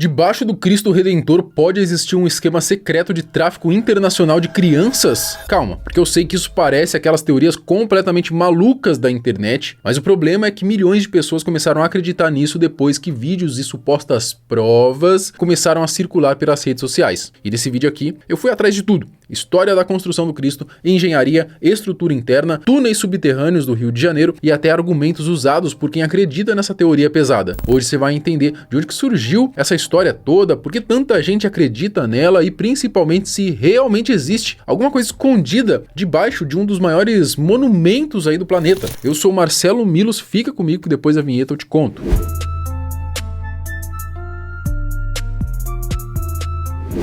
Debaixo do Cristo Redentor pode existir um esquema secreto de tráfico internacional de crianças? Calma, porque eu sei que isso parece aquelas teorias completamente malucas da internet, mas o problema é que milhões de pessoas começaram a acreditar nisso depois que vídeos e supostas provas começaram a circular pelas redes sociais. E nesse vídeo aqui, eu fui atrás de tudo. História da construção do Cristo, engenharia, estrutura interna, túneis subterrâneos do Rio de Janeiro e até argumentos usados por quem acredita nessa teoria pesada. Hoje você vai entender de onde que surgiu essa história toda, por que tanta gente acredita nela e principalmente se realmente existe alguma coisa escondida debaixo de um dos maiores monumentos aí do planeta. Eu sou Marcelo Milos, fica comigo que depois da vinheta eu te conto.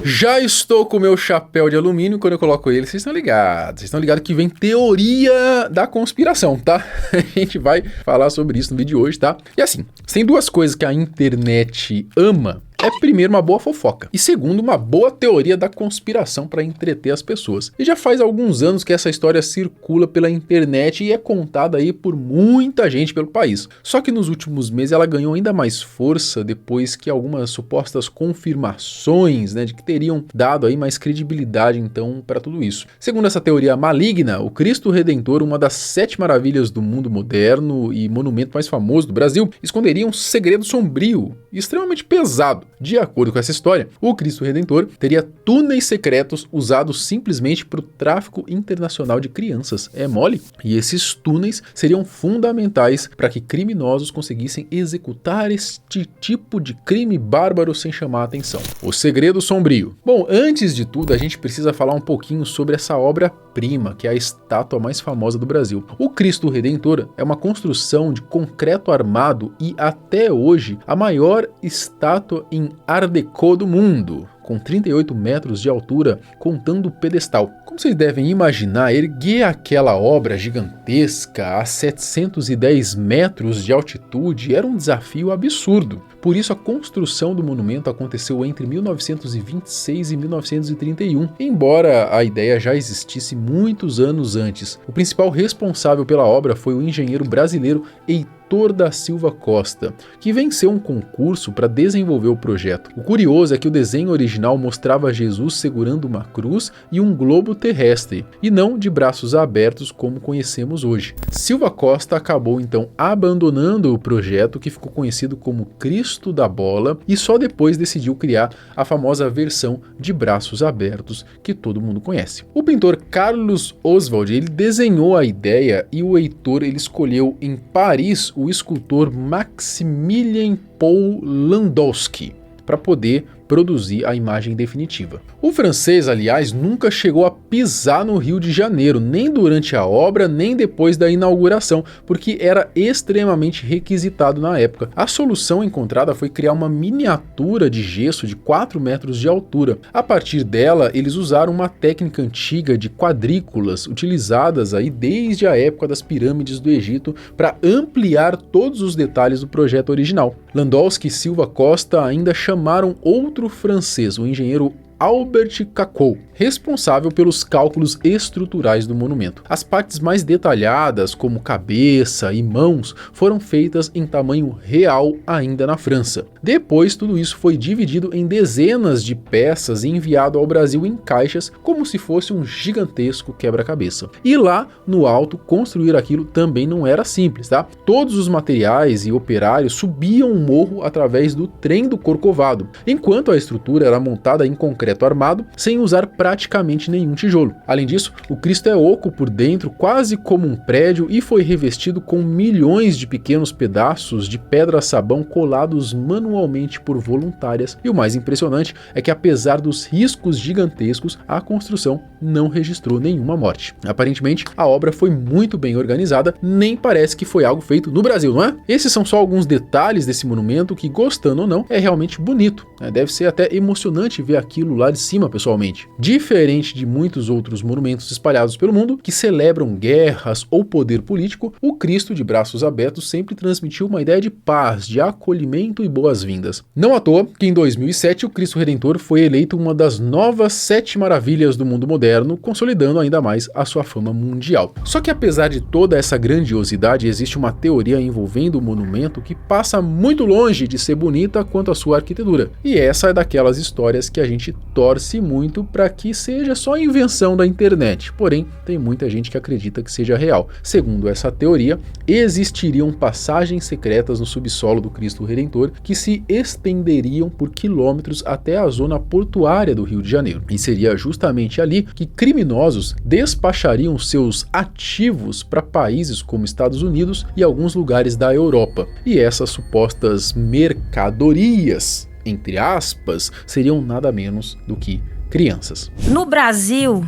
Já estou com o meu chapéu de alumínio e quando eu coloco ele, vocês estão ligados que vem teoria da conspiração, tá? A gente vai falar sobre isso no vídeo de hoje, tá? E assim, tem duas coisas que a internet ama. É primeiro uma boa fofoca e segundo uma boa teoria da conspiração para entreter as pessoas. E já faz alguns anos que essa história circula pela internet e é contada aí por muita gente pelo país. Só que nos últimos meses ela ganhou ainda mais força depois que algumas supostas confirmações, de que teriam dado aí mais credibilidade então para tudo isso. Segundo essa teoria maligna, o Cristo Redentor, uma das 7 maravilhas do mundo moderno e monumento mais famoso do Brasil, esconderia um segredo sombrio e extremamente pesado. De acordo com essa história, o Cristo Redentor teria túneis secretos usados simplesmente para o tráfico internacional de crianças. É mole? E esses túneis seriam fundamentais para que criminosos conseguissem executar este tipo de crime bárbaro sem chamar a atenção. O segredo sombrio. Bom, antes de tudo, a gente precisa falar um pouquinho sobre essa obra-prima, que é a estátua mais famosa do Brasil. O Cristo Redentor é uma construção de concreto armado e, até hoje, a maior estátua em Art Deco do mundo, com 38 metros de altura, contando o pedestal. Como vocês devem imaginar, erguer aquela obra gigantesca a 710 metros de altitude era um desafio absurdo. Por isso, a construção do monumento aconteceu entre 1926 e 1931, embora a ideia já existisse muitos anos antes. O principal responsável pela obra foi o engenheiro brasileiro Heitor da Silva Costa, que venceu um concurso para desenvolver o projeto. O curioso é que o desenho original mostrava Jesus segurando uma cruz e um globo terrestre, e não de braços abertos como conhecemos hoje. Silva Costa acabou então abandonando o projeto, que ficou conhecido como Cristo da Bola, e só depois decidiu criar a famosa versão de braços abertos que todo mundo conhece. O pintor Carlos Oswald, ele desenhou a ideia e o Heitor ele escolheu em Paris o escultor Maximilien Paul Landowski para poder produzir a imagem definitiva. O francês, aliás, nunca chegou a pisar no Rio de Janeiro, nem durante a obra, nem depois da inauguração, porque era extremamente requisitado na época. A solução encontrada foi criar uma miniatura de gesso de 4 metros de altura. A partir dela, eles usaram uma técnica antiga de quadrículas, utilizadas aí desde a época das pirâmides do Egito, para ampliar todos os detalhes do projeto original. Landowski e Silva Costa ainda chamaram outro francês, o engenheiro Albert Cacot, responsável pelos cálculos estruturais do monumento. As partes mais detalhadas, como cabeça e mãos, foram feitas em tamanho real ainda na França. Depois, tudo isso foi dividido em dezenas de peças e enviado ao Brasil em caixas, como se fosse um gigantesco quebra-cabeça. E lá, no alto, construir aquilo também não era simples, tá? Todos os materiais e operários subiam o morro através do trem do Corcovado, enquanto a estrutura era montada em concreto armado, sem usar praticamente nenhum tijolo. Além disso, o Cristo é oco por dentro, quase como um prédio, e foi revestido com milhões de pequenos pedaços de pedra-sabão colados manualmente por voluntárias. E o mais impressionante é que, apesar dos riscos gigantescos, a construção não registrou nenhuma morte. Aparentemente, a obra foi muito bem organizada, nem parece que foi algo feito no Brasil, não é? Esses são só alguns detalhes desse monumento que, gostando ou não, é realmente bonito. Deve ser até emocionante ver aquilo lá de cima pessoalmente. Diferente de muitos outros monumentos espalhados pelo mundo que celebram guerras ou poder político, o Cristo de braços abertos sempre transmitiu uma ideia de paz, de acolhimento e boas-vindas. Não à toa que em 2007 o Cristo Redentor foi eleito uma das novas 7 maravilhas do mundo moderno, consolidando ainda mais a sua fama mundial. Só que apesar de toda essa grandiosidade, existe uma teoria envolvendo o monumento que passa muito longe de ser bonita quanto à sua arquitetura. E essa é daquelas histórias que a gente torce muito para que seja só invenção da internet. Porém, tem muita gente que acredita que seja real. Segundo essa teoria, existiriam passagens secretas no subsolo do Cristo Redentor que se estenderiam por quilômetros até a zona portuária do Rio de Janeiro. E seria justamente ali que criminosos despachariam seus ativos para países como Estados Unidos e alguns lugares da Europa. E essas supostas mercadorias, entre aspas, seriam nada menos do que crianças. No Brasil,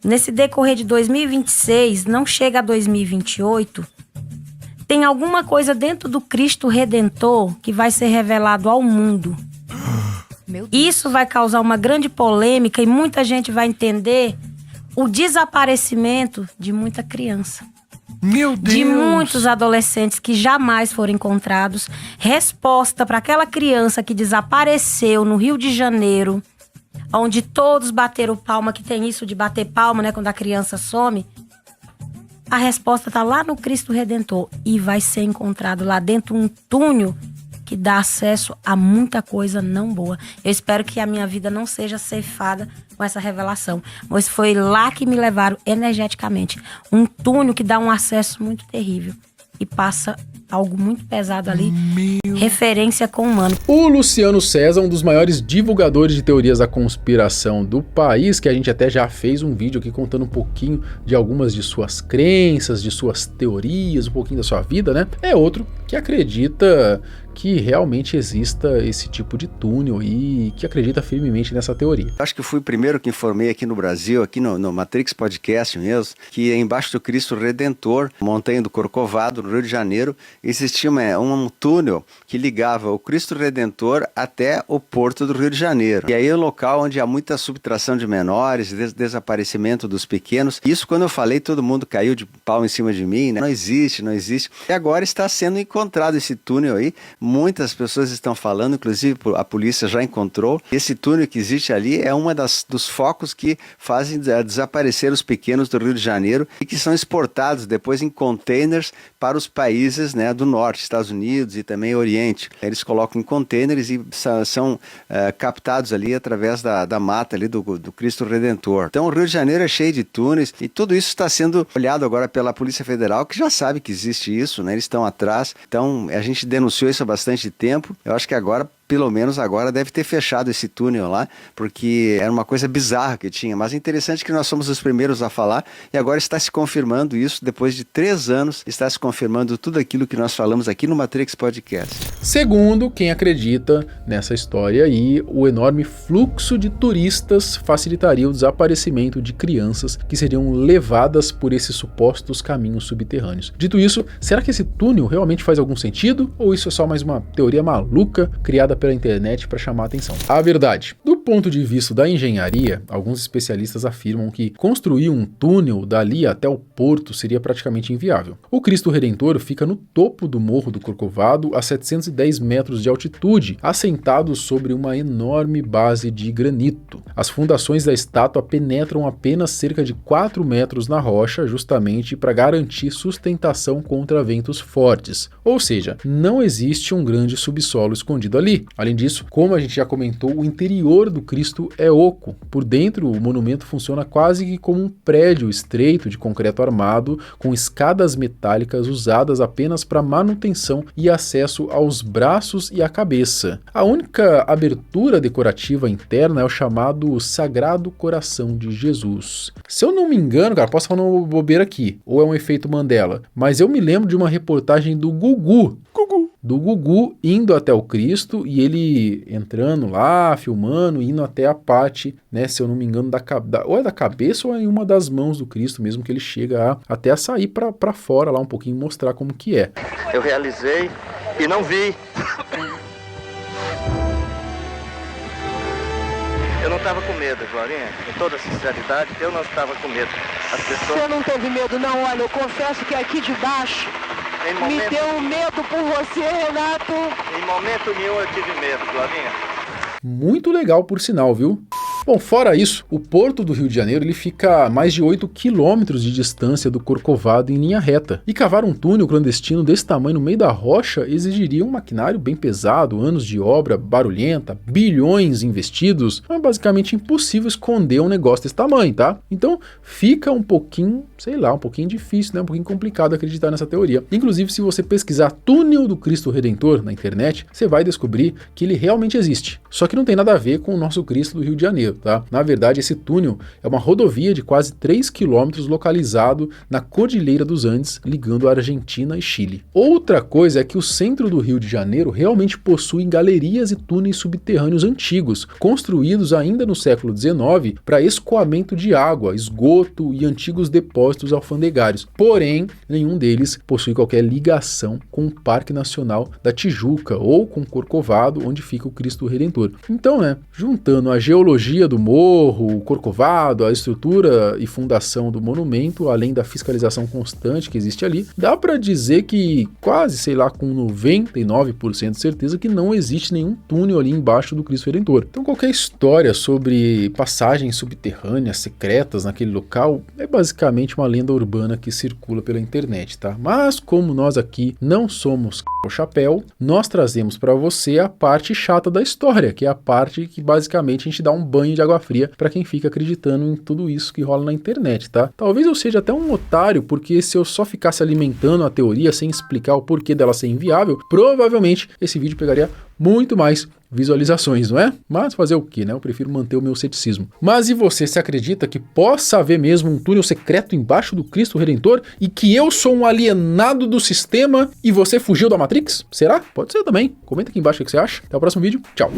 nesse decorrer de 2026, não chega a 2028, tem alguma coisa dentro do Cristo Redentor que vai ser revelado ao mundo. Isso vai causar uma grande polêmica e muita gente vai entender o desaparecimento de muita criança. Meu Deus! De muitos adolescentes que jamais foram encontrados. Resposta para aquela criança que desapareceu no Rio de Janeiro, onde todos bateram palma, que tem isso de bater palma, né, quando a criança some. A resposta está lá no Cristo Redentor e vai ser encontrado lá dentro um túnel que dá acesso a muita coisa não boa. Eu espero que a minha vida não seja ceifada com essa revelação, mas foi lá que me levaram energeticamente. Um túnel que dá um acesso muito terrível e passa algo muito pesado ali, referência com o humano. O Luciano César, um dos maiores divulgadores de teorias da conspiração do país, que a gente até já fez um vídeo aqui contando um pouquinho de algumas de suas crenças, de suas teorias, um pouquinho da sua vida, né? É outro que acredita que realmente exista esse tipo de túnel e que acredita firmemente nessa teoria. Acho que eu fui o primeiro que informei aqui no Brasil, aqui no Matrix Podcast mesmo, que embaixo do Cristo Redentor, Montanha do Corcovado, no Rio de Janeiro, existia um túnel que ligava o Cristo Redentor até o porto do Rio de Janeiro. E aí é um local onde há muita subtração de menores, desaparecimento dos pequenos. Isso quando eu falei, todo mundo caiu de pau em cima de mim, né? Não existe. E agora está sendo encontrado esse túnel aí. Muitas pessoas estão falando, inclusive a polícia já encontrou. Esse túnel que existe ali é uma dos focos que fazem desaparecer os pequenos do Rio de Janeiro e que são exportados depois em containers para os países, né, do norte, Estados Unidos e também Oriente. Eles colocam em containers e são captados ali através da mata ali do Cristo Redentor. Então o Rio de Janeiro é cheio de túneis e tudo isso está sendo olhado agora pela Polícia Federal, que já sabe que existe isso, né? Eles estão atrás. Então a gente denunciou isso há bastante tempo. Eu acho que agora, pelo menos agora, deve ter fechado esse túnel lá, porque era uma coisa bizarra que tinha. Mas é interessante que nós somos os primeiros a falar e agora está se confirmando isso. Depois de 3 anos, está se confirmando tudo aquilo que nós falamos aqui no Matrix Podcast. Segundo quem acredita nessa história aí, o enorme fluxo de turistas facilitaria o desaparecimento de crianças que seriam levadas por esses supostos caminhos subterrâneos. Dito isso, será que esse túnel realmente faz algum sentido? Ou isso é só mais uma teoria maluca criada pela internet para chamar a atenção? A verdade, do ponto de vista da engenharia, alguns especialistas afirmam que construir um túnel dali até o porto seria praticamente inviável. O Cristo Redentor fica no topo do Morro do Corcovado, a 710 metros de altitude, assentado sobre uma enorme base de granito. As fundações da estátua penetram apenas cerca de 4 metros na rocha, justamente para garantir sustentação contra ventos fortes. Ou seja, não existe um grande subsolo escondido ali. Além disso, como a gente já comentou, o interior do Cristo é oco. Por dentro, o monumento funciona quase que como um prédio estreito de concreto armado, com escadas metálicas usadas apenas para manutenção e acesso aos braços e à cabeça. A única abertura decorativa interna é o chamado Sagrado Coração de Jesus. Se eu não me engano, cara, posso falar uma bobeira aqui, ou é um efeito Mandela, mas eu me lembro de uma reportagem do Gugu indo até o Cristo e ele entrando lá, filmando, indo até a parte, né, se eu não me engano, ou é da cabeça ou é em uma das mãos do Cristo mesmo, que ele chega até a sair para fora lá um pouquinho, mostrar como que é. Eu realizei e não vi. Eu não estava com medo, Glorinha. Com toda sinceridade, eu não estava com medo. As pessoas... Você não teve medo, não? Olha, eu confesso que aqui de baixo me deu medo por você, Renato. Em momento nenhum eu tive medo, Glorinha. Muito legal, por sinal, viu? Bom, fora isso, o Porto do Rio de Janeiro ele fica a mais de 8 quilômetros de distância do Corcovado em linha reta. E cavar um túnel clandestino desse tamanho no meio da rocha exigiria um maquinário bem pesado, anos de obra barulhenta, bilhões investidos. É basicamente impossível esconder um negócio desse tamanho, tá? Então fica um pouquinho, sei lá, um pouquinho difícil, né? Um pouquinho complicado acreditar nessa teoria. Inclusive, se você pesquisar Túnel do Cristo Redentor na internet, você vai descobrir que ele realmente existe. Só que não tem nada a ver com o nosso Cristo do Rio de Janeiro, tá? Na verdade, esse túnel é uma rodovia de quase 3 quilômetros localizado na Cordilheira dos Andes, ligando a Argentina e Chile. Outra coisa é que o centro do Rio de Janeiro realmente possui galerias e túneis subterrâneos antigos, construídos ainda no século XIX para escoamento de água, esgoto e antigos depósitos alfandegários. Porém, nenhum deles possui qualquer ligação com o Parque Nacional da Tijuca ou com Corcovado, onde fica o Cristo Redentor. Então, juntando a geologia do morro, o Corcovado, a estrutura e fundação do monumento, além da fiscalização constante que existe ali, dá para dizer que quase, sei lá, com 99% de certeza que não existe nenhum túnel ali embaixo do Cristo Redentor. Então qualquer história sobre passagens subterrâneas secretas naquele local é basicamente uma lenda urbana que circula pela internet, tá? Mas como nós aqui não somos o chapéu, nós trazemos para você a parte chata da história, que é a parte que basicamente a gente dá um banho de água fria para quem fica acreditando em tudo isso que rola na internet, tá? Talvez eu seja até um otário, porque se eu só ficasse alimentando a teoria sem explicar o porquê dela ser inviável, provavelmente esse vídeo pegaria muito mais visualizações, não é? Mas fazer o quê, né? Eu prefiro manter o meu ceticismo. Mas e você, se acredita que possa haver mesmo um túnel secreto embaixo do Cristo Redentor e que eu sou um alienado do sistema e você fugiu da Matrix? Será? Pode ser também. Comenta aqui embaixo o que você acha. Até o próximo vídeo. Tchau.